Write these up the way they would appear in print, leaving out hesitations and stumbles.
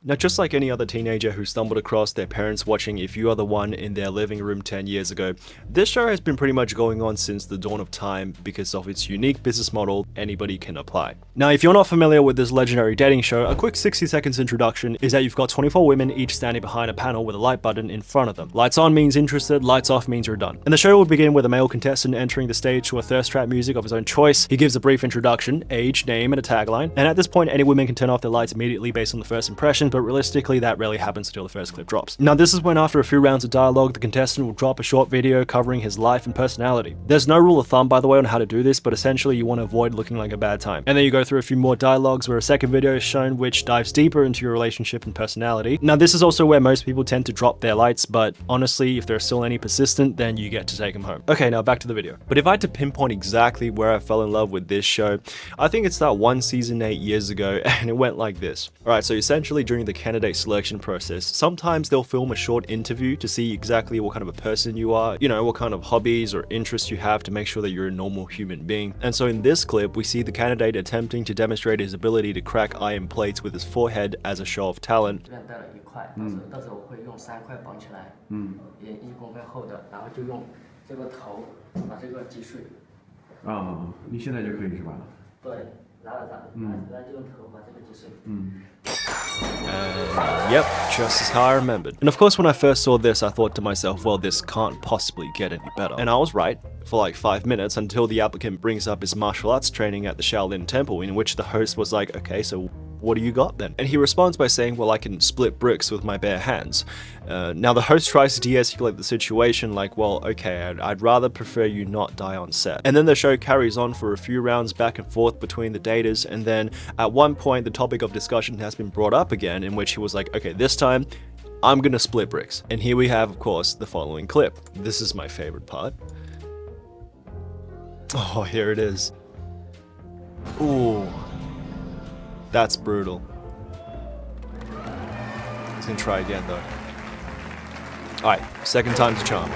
Now, just like any other teenager who stumbled across their parents watching If You Are the One in their living room 10 years ago, this show has been pretty much going on since the dawn of time because of its unique business model anybody can apply. Now, if you're not familiar with this legendary dating show, a quick 60 seconds introduction is that you've got 24 women each standing behind a panel with a light button in front of them. Lights on means interested, lights off means you're done. And the show will begin with a male contestant entering the stage to a thirst trap music of his own choice. He gives a brief introduction, age, name, and a tagline. And at this point, any women can turn off their lights immediately based on the first impression, but realistically, that rarely happens until the first clip drops. Now, this is when after a few rounds of dialogue, the contestant will drop a short video covering his life and personality. There's no rule of thumb, by the way, on how to do this, but essentially you want to avoid looking like a bad time. And then you go through a few more dialogues where a second video is shown which dives deeper into your relationship and personality. Now, this is also where most people tend to drop their lights, but honestly, if there's still any persistent, then you get to take them home. Okay, now back to the video. But if I had to pinpoint exactly where I fell in love with this show, I think it's that one season 8 years ago, and it went like this. Alright, so essentially during the candidate selection process, sometimes they'll film a short interview to see exactly what kind of a person you are, you know, what kind of hobbies or interests you have to make sure that you're a normal human being. And so in this clip, we see the candidate attempting to demonstrate his ability to crack iron plates with his forehead as a show of talent. Yep, just as how I remembered. And of course, when I first saw this, I thought to myself, well, this can't possibly get any better. And I was right for like 5 minutes until the applicant brings up his martial arts training at the Shaolin temple, in which the host was like, okay, so what do you got then? And he responds by saying, well, I can split bricks with my bare hands. Now the host tries to de-escalate the situation like, well, okay, I'd rather prefer you not die on set. And then the show carries on for a few rounds back and forth between the daters, and then at one point the topic of discussion has been brought up again, in which he was like, okay, this time I'm gonna split bricks. And here we have, of course, the following clip. This is my favorite part. Oh, here it is. Ooh. That's brutal. He's gonna try again though. Alright, second time's a charm.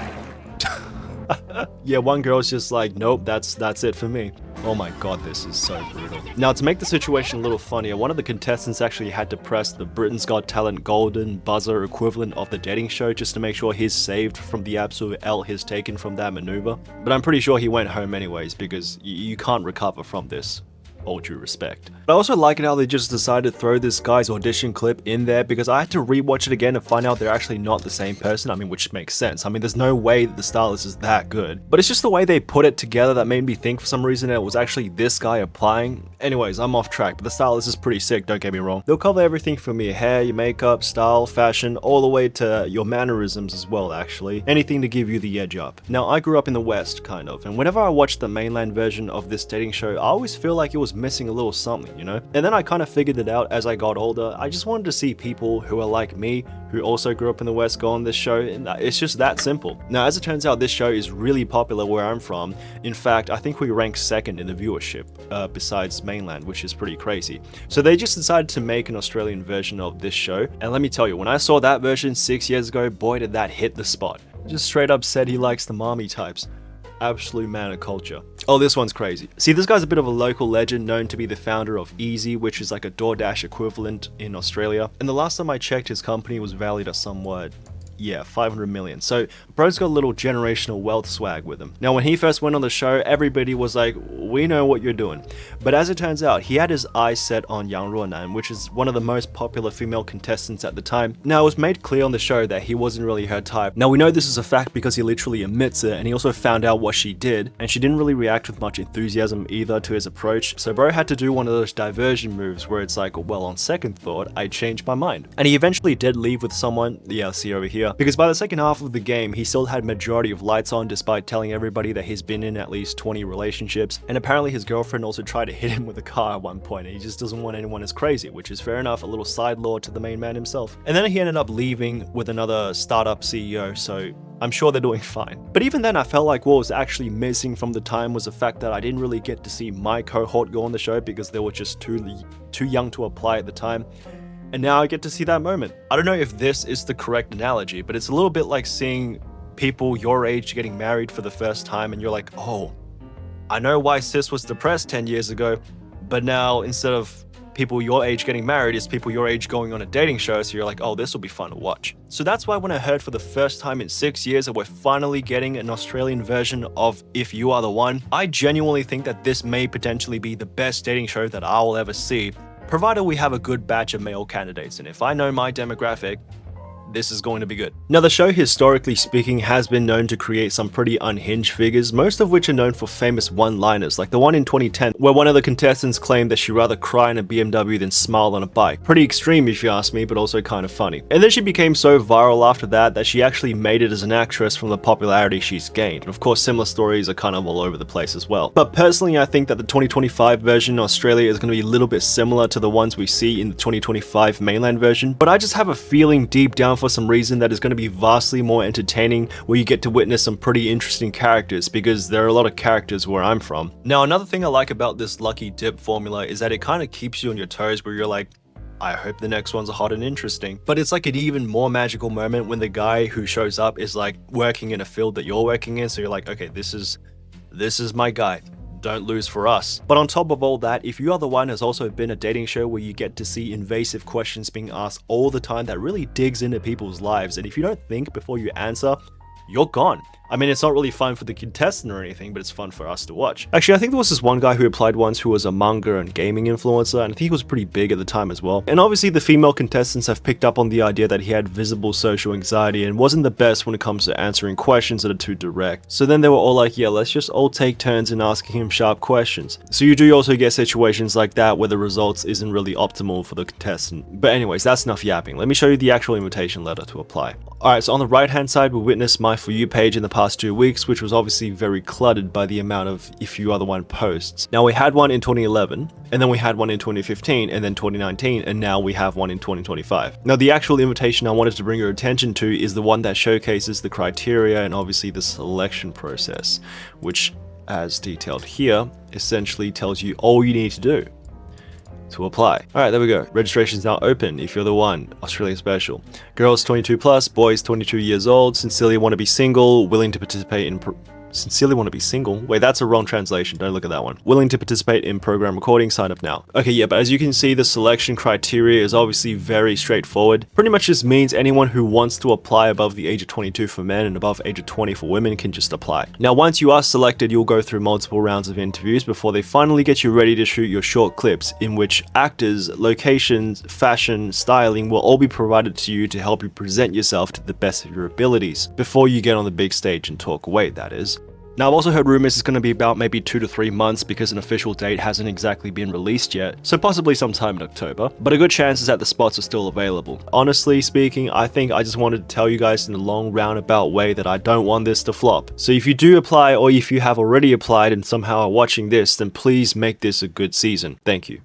Yeah, one girl's just like, nope, that's it for me. Oh my god, this is so brutal. Now, to make the situation a little funnier, one of the contestants actually had to press the Britain's Got Talent golden buzzer equivalent of the dating show just to make sure he's saved from the absolute L he's taken from that maneuver. But I'm pretty sure he went home anyways, because you can't recover from this. All due respect. But I also like it how they just decided to throw this guy's audition clip in there, because I had to rewatch it again and find out they're actually not the same person. I mean, which makes sense. I mean, there's no way that the stylist is that good. But it's just the way they put it together that made me think for some reason it was actually this guy applying. Anyways, I'm off track, but the stylist is pretty sick, don't get me wrong. They'll cover everything from your hair, your makeup, style, fashion, all the way to your mannerisms as well, actually. Anything to give you the edge up. Now, I grew up in the West, kind of, and whenever I watched the mainland version of this dating show, I always feel like it was missing a little something, you know? And then I kind of figured it out as I got older. I just wanted to see people who are like me, who also grew up in the West, go on this show, and it's just that simple. Now, as it turns out, this show is really popular where I'm from. In fact, I think we rank second in the viewership, besides mainland, which is pretty crazy. So they just decided to make an Australian version of this show, and let me tell you, when I saw that version 6 years ago, boy did that hit the spot. Just straight up said he likes the mommy types. Absolute man of culture. Oh, this one's crazy. See, this guy's a bit of a local legend, known to be the founder of Easy, which is like a DoorDash equivalent in Australia. And the last time I checked, his company was valued at somewhat, yeah, 500 million. So bro's got a little generational wealth swag with him. Now, when he first went on the show, everybody was like, we know what you're doing. But as it turns out, he had his eyes set on Yang Ruonan, which is one of the most popular female contestants at the time. Now, it was made clear on the show that he wasn't really her type. Now, we know this is a fact because he literally admits it, and he also found out what she did, and she didn't really react with much enthusiasm either to his approach. So bro had to do one of those diversion moves where it's like, well, on second thought, I changed my mind. And he eventually did leave with someone, yeah, see over here, because by the second half of the game, he still had majority of lights on despite telling everybody that he's been in at least 20 relationships, and apparently his girlfriend also tried to hit him with a car at one point, and he just doesn't want anyone as crazy, which is fair enough, a little side law to the main man himself. And then he ended up leaving with another startup CEO, so I'm sure they're doing fine. But even then, I felt like what was actually missing from the time was the fact that I didn't really get to see my cohort go on the show because they were just too young to apply at the time. And now I get to see that moment. I don't know if this is the correct analogy, but it's a little bit like seeing people your age getting married for the first time and you're like, oh, I know why sis was depressed 10 years ago, but now instead of people your age getting married, it's people your age going on a dating show, so you're like, oh, this will be fun to watch. So that's why when I heard for the first time in 6 years that we're finally getting an Australian version of If You Are the One, I genuinely think that this may potentially be the best dating show that I will ever see, provided we have a good batch of male candidates. And if I know my demographic, this is going to be good. Now, the show, historically speaking, has been known to create some pretty unhinged figures, most of which are known for famous one-liners, like the one in 2010, where one of the contestants claimed that she'd rather cry in a BMW than smile on a bike. Pretty extreme if you ask me, but also kind of funny. And then she became so viral after that she actually made it as an actress from the popularity she's gained. And of course, similar stories are kind of all over the place as well. But personally, I think that the 2025 version in Australia is going to be a little bit similar to the ones we see in the 2025 mainland version, but I just have a feeling deep down for some reason that is going to be vastly more entertaining, where you get to witness some pretty interesting characters, because there are a lot of characters where I'm from. Now, another thing I like about this lucky dip formula is that it kind of keeps you on your toes, where you're like, I hope the next one's hot and interesting. But it's like an even more magical moment when the guy who shows up is like working in a field that you're working in, so you're like, okay, this is my guy. Don't lose for us. But on top of all that, If You Are the One has also been a dating show where you get to see invasive questions being asked all the time that really digs into people's lives, and if you don't think before you answer, you're gone. I mean, it's not really fun for the contestant or anything, but it's fun for us to watch. Actually, I think there was this one guy who applied once who was a manga and gaming influencer, and I think he was pretty big at the time as well. And obviously the female contestants have picked up on the idea that he had visible social anxiety and wasn't the best when it comes to answering questions that are too direct. So then they were all like, yeah, let's just all take turns in asking him sharp questions. So you do also get situations like that where the results isn't really optimal for the contestant. But anyways, that's enough yapping. Let me show you the actual invitation letter to apply. Alright, so on the right hand side, we witnessed my For You page in the past 2 weeks, which was obviously very cluttered by the amount of If You Are the One posts. Now, we had one in 2011, and then we had one in 2015, and then 2019, and now we have one in 2025. Now, the actual invitation I wanted to bring your attention to is the one that showcases the criteria and obviously the selection process, which, as detailed here, essentially tells you all you need to do to apply. Alright, there we go. Registration is now open. If You're the One, Australia special. Girls 22 plus, boys 22 years old, sincerely want to be single, willing to participate in sincerely want to be single? Wait, that's a wrong translation. Don't look at that one. Willing to participate in program recording, sign up now. Okay, yeah, but as you can see, the selection criteria is obviously very straightforward. Pretty much just means anyone who wants to apply above the age of 22 for men and above age of 20 for women can just apply. Now, once you are selected, you'll go through multiple rounds of interviews before they finally get you ready to shoot your short clips, in which actors, locations, fashion, styling will all be provided to you to help you present yourself to the best of your abilities before you get on the big stage and talk weight, that is. Now, I've also heard rumors it's going to be about maybe 2 to 3 months because an official date hasn't exactly been released yet, so possibly sometime in October, but a good chance is that the spots are still available. Honestly speaking, I think I just wanted to tell you guys in a long roundabout way that I don't want this to flop. So if you do apply, or if you have already applied and somehow are watching this, then please make this a good season. Thank you.